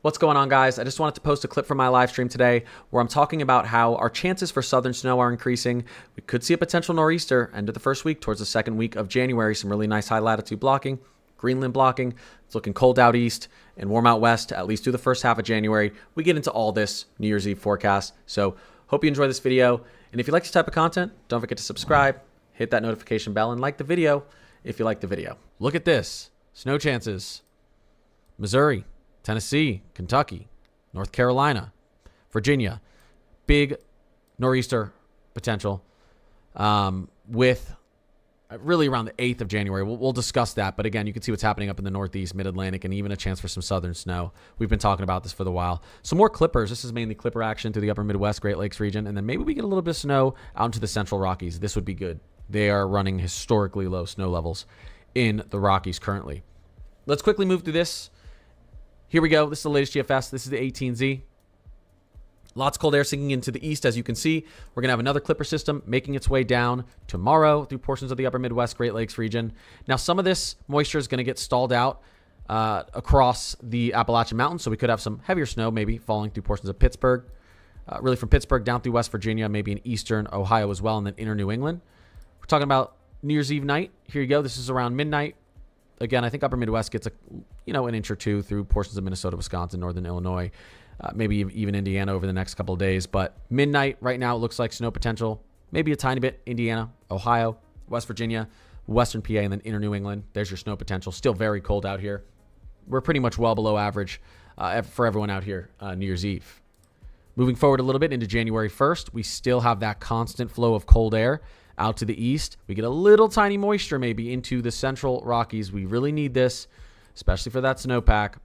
What's going on, guys? I just wanted to post a clip from my live stream today where I'm talking about how our chances for southern snow are increasing. We could see a potential nor'easter end of the first week towards the second week of January. Some really nice high latitude blocking, Greenland blocking. It's looking cold out east and warm out west, at least through the first half of January. We get into all this New Year's Eve forecast. So hope you enjoy this video. And if you like this type of content, don't forget to subscribe, hit that notification bell, and like the video if you like the video. Look at this. Snow chances. Missouri, Tennessee, Kentucky, North Carolina, Virginia. Big nor'easter potential with really around the 8th of January. We'll discuss that. But again, you can see what's happening up in the Northeast, Mid-Atlantic, and even a chance for some southern snow. We've been talking about this for a while. Some more clippers. This is mainly clipper action to the upper Midwest, Great Lakes region. And then maybe we get a little bit of snow out into the central Rockies. This would be good. They are running historically low snow levels in the Rockies currently. Let's quickly move through this. Here we go. This is the latest GFS. This is the 18Z. Lots of cold air sinking into the east. As you can see, we're going to have another clipper system making its way down tomorrow through portions of the upper Midwest, Great Lakes region. Now, some of this moisture is going to get stalled out across the Appalachian Mountains, so we could have some heavier snow maybe falling through portions of Pittsburgh, really from Pittsburgh down through West Virginia, maybe in eastern Ohio as well, and then inner New England. We're talking about New Year's Eve night. Here you go. This is around midnight. Again, I think upper Midwest gets an inch or two through portions of Minnesota, Wisconsin, northern Illinois, maybe even Indiana over the next couple of days. But midnight right now, it looks like snow potential, maybe a tiny bit. Indiana, Ohio, West Virginia, western PA, and then inner New England. There's your snow potential. Still very cold out here. We're pretty much well below average for everyone out here New Year's Eve. Moving forward a little bit into January 1st, we still have that constant flow of cold air out to the east. We get a little tiny moisture maybe into the central Rockies. We really need this, especially for that snowpack.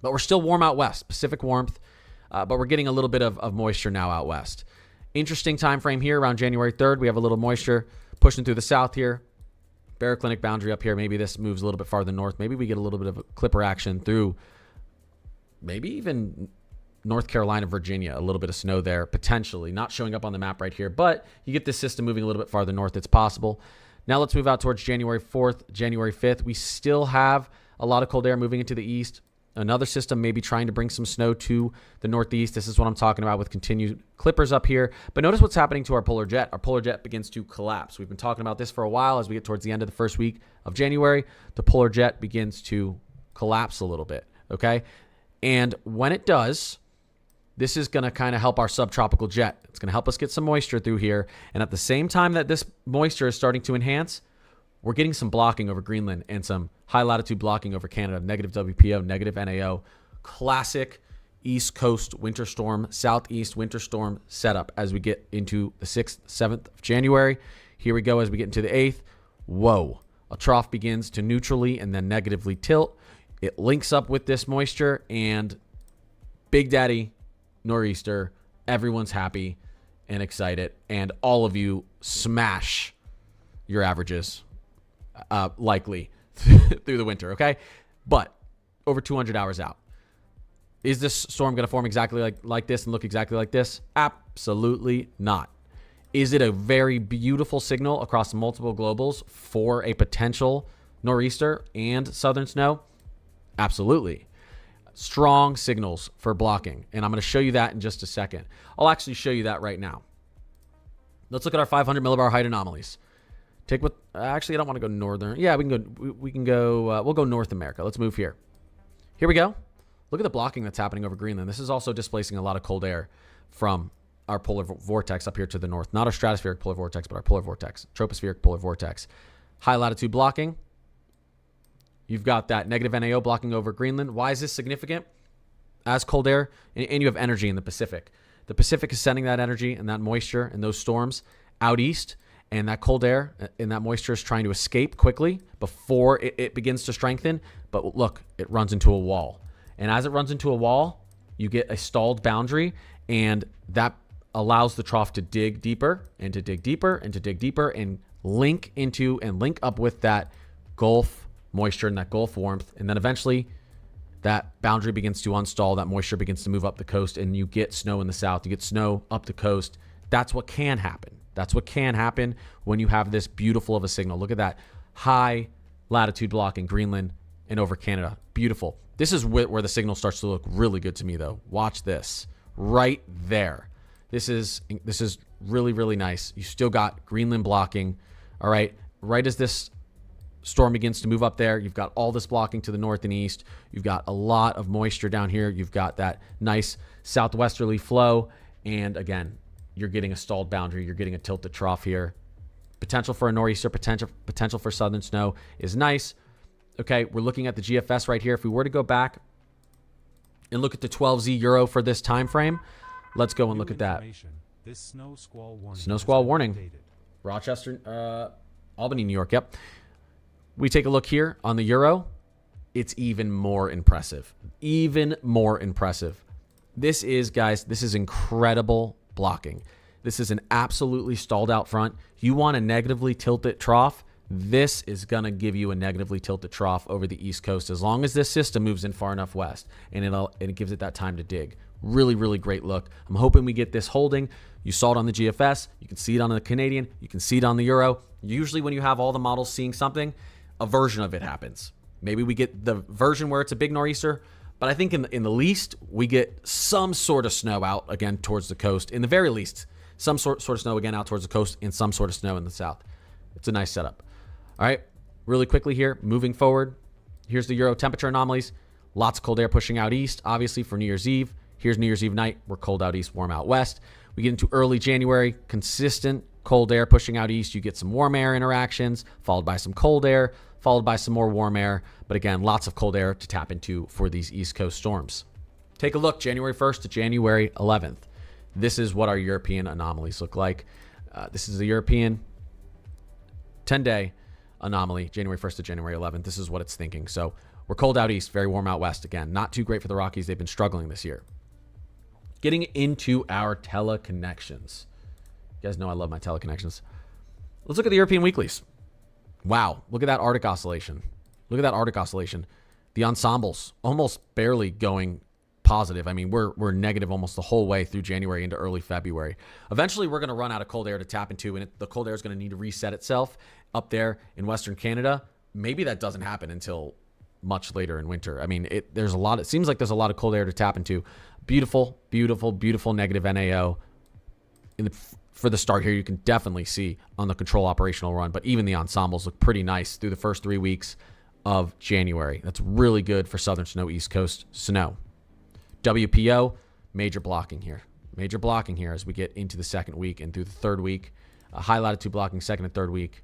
But we're still warm out west, Pacific warmth, but we're getting a little bit of moisture now out west. Interesting time frame here around January 3rd. We have a little moisture pushing through the south here. Baroclinic boundary up here. Maybe this moves a little bit farther north. Maybe we get a little bit of a clipper action through maybe even North Carolina, Virginia, a little bit of snow there, potentially. Not showing up on the map right here, but you get this system moving a little bit farther north. It's possible. Now let's move out towards January 4th, January 5th. We still have a lot of cold air moving into the east. Another system maybe trying to bring some snow to the northeast. This is what I'm talking about with continued clippers up here. But notice what's happening to our polar jet. Our polar jet begins to collapse. We've been talking about this for a while. As we get towards the end of the first week of January, the polar jet begins to collapse a little bit, okay? And when it does, this is going to kind of help our subtropical jet. It's going to help us get some moisture through here. And at the same time that this moisture is starting to enhance, we're getting some blocking over Greenland and some high latitude blocking over Canada, negative WPO, negative NAO. Classic East Coast winter storm, Southeast winter storm setup as we get into the 6th, 7th of January. Here we go as we get into the 8th. Whoa. A trough begins to neutrally and then negatively tilt. It links up with this moisture and Big Daddy nor'easter. Everyone's happy and excited, and all of you smash your averages likely through the winter, okay? But over 200 hours out. Is this storm going to form exactly like this and look exactly like this? Absolutely not. Is it a very beautiful signal across multiple globals for a potential nor'easter and southern snow? Absolutely. Strong signals for blocking, and I'm going to show you that in just a second. I'll actually show you that right now. Let's look at our 500 millibar height anomalies. Take what? Actually, I don't want to go northern. Yeah, we can go. We'll go North America. Let's move here. Here we go. Look at the blocking that's happening over Greenland. This is also displacing a lot of cold air from our polar vortex up here to the north. Not our stratospheric polar vortex, but our polar vortex, tropospheric polar vortex. High latitude blocking. You've got that negative NAO blocking over Greenland. Why is this significant? As cold air, and you have energy in the Pacific. The Pacific is sending that energy and that moisture and those storms out east, and that cold air and that moisture is trying to escape quickly before it begins to strengthen. But look, it runs into a wall. And as it runs into a wall, you get a stalled boundary, and that allows the trough to dig deeper and to dig deeper and to dig deeper and link into and link up with that Gulf moisture and that Gulf warmth. And then eventually that boundary begins to unstall, that moisture begins to move up the coast, and you get snow in the south, you get snow up the coast. That's what can happen. That's what can happen when you have this beautiful of a signal. Look at that high latitude block in Greenland and over Canada. Beautiful. This is where the signal starts to look really good to me, though. Watch this. Right there. This is really, really nice. You still got Greenland blocking. All right. Right as this storm begins to move up there, you've got all this blocking to the north and east. You've got a lot of moisture down here. You've got that nice southwesterly flow. And again, you're getting a stalled boundary. You're getting a tilted trough here. Potential for a nor'easter, potential for southern snow is nice. Okay, we're looking at the GFS right here. If we were to go back and look at the 12Z Euro for this time frame, let's go and look at that. This snow squall warning. Rochester, Albany, New York. Yep. We take a look here on the Euro. It's even more impressive. Even more impressive. This is, guys, this is incredible blocking. This is an absolutely stalled out front. You want a negatively tilted trough. This is going to give you a negatively tilted trough over the East Coast as long as this system moves in far enough west, and it gives it that time to dig. Really, really great look. I'm hoping we get this holding. You saw it on the GFS. You can see it on the Canadian. You can see it on the Euro. Usually when you have all the models seeing something, a version of it happens. Maybe we get the version where it's a big nor'easter, but I think in the least, we get some sort of snow out again towards the coast. In the very least, some sort of snow again out towards the coast and some sort of snow in the south. It's a nice setup. All right, really quickly here, moving forward. Here's the Euro temperature anomalies. Lots of cold air pushing out east, obviously, for New Year's Eve. Here's New Year's Eve night. We're cold out east, warm out west. We get into early January, consistent cold air pushing out east. You get some warm air interactions, followed by some cold air, followed by some more warm air. But again, lots of cold air to tap into for these East Coast storms. Take a look, January 1st to January 11th. This is what our European anomalies look like. This is the European 10-day anomaly, January 1st to January 11th. This is what it's thinking. So we're cold out east, very warm out west. Again, not too great for the Rockies. They've been struggling this year. Getting into our teleconnections. You guys know I love my teleconnections. Let's look at the European weeklies. Wow, look at that Arctic oscillation. Look at that Arctic oscillation. The ensembles almost barely going positive. I mean, we're negative almost the whole way through January into early February. Eventually, we're going to run out of cold air to tap into, and the cold air is going to need to reset itself up there in Western Canada. Maybe that doesn't happen until much later in winter. I mean, it seems like there's a lot of cold air to tap into. Beautiful, beautiful, beautiful negative NAO. For the start here, you can definitely see on the control operational run, but even the ensembles look pretty nice through the first 3 weeks of January. That's really good for southern snow, East Coast snow. WPO, major blocking here. Major blocking here as we get into the second week and through the third week. High latitude blocking second and third week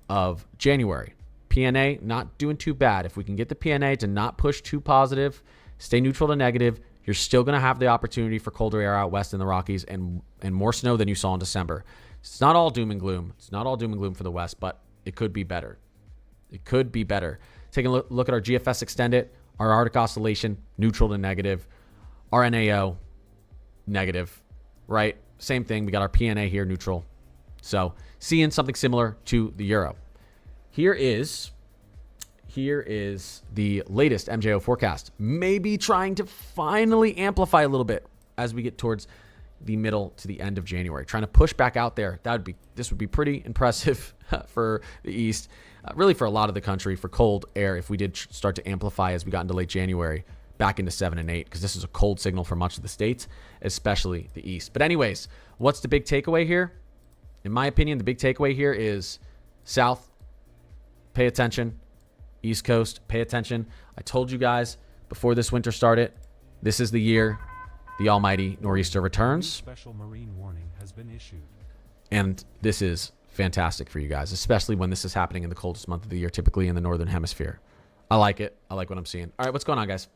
of January. PNA, not doing too bad. If we can get the PNA to not push too positive, stay neutral to negative, you're still going to have the opportunity for colder air out west in the Rockies and more snow than you saw in December. It's not all doom and gloom. It's not all doom and gloom for the west, but it could be better. It could be better. Taking a look at our GFS extended, our Arctic oscillation, neutral to negative. Our NAO, negative, right? Same thing. We got our PNA here, neutral. So seeing something similar to the Euro. Here is the latest MJO forecast. Maybe trying to finally amplify a little bit as we get towards the middle to the end of January. Trying to push back out there. This would be pretty impressive for the East. Really for a lot of the country, for cold air, if we did start to amplify as we got into late January, back into 7 and 8, because this is a cold signal for much of the states, especially the East. But anyways, what's the big takeaway here? In my opinion, the big takeaway here is South, pay attention. East Coast, pay attention. I told you guys before this winter started, this is the year the almighty nor'easter returns. Special marine warning has been issued. And this is fantastic for you guys, especially when this is happening in the coldest month of the year, typically in the northern hemisphere. I like it. I like what I'm seeing. All right, what's going on, guys?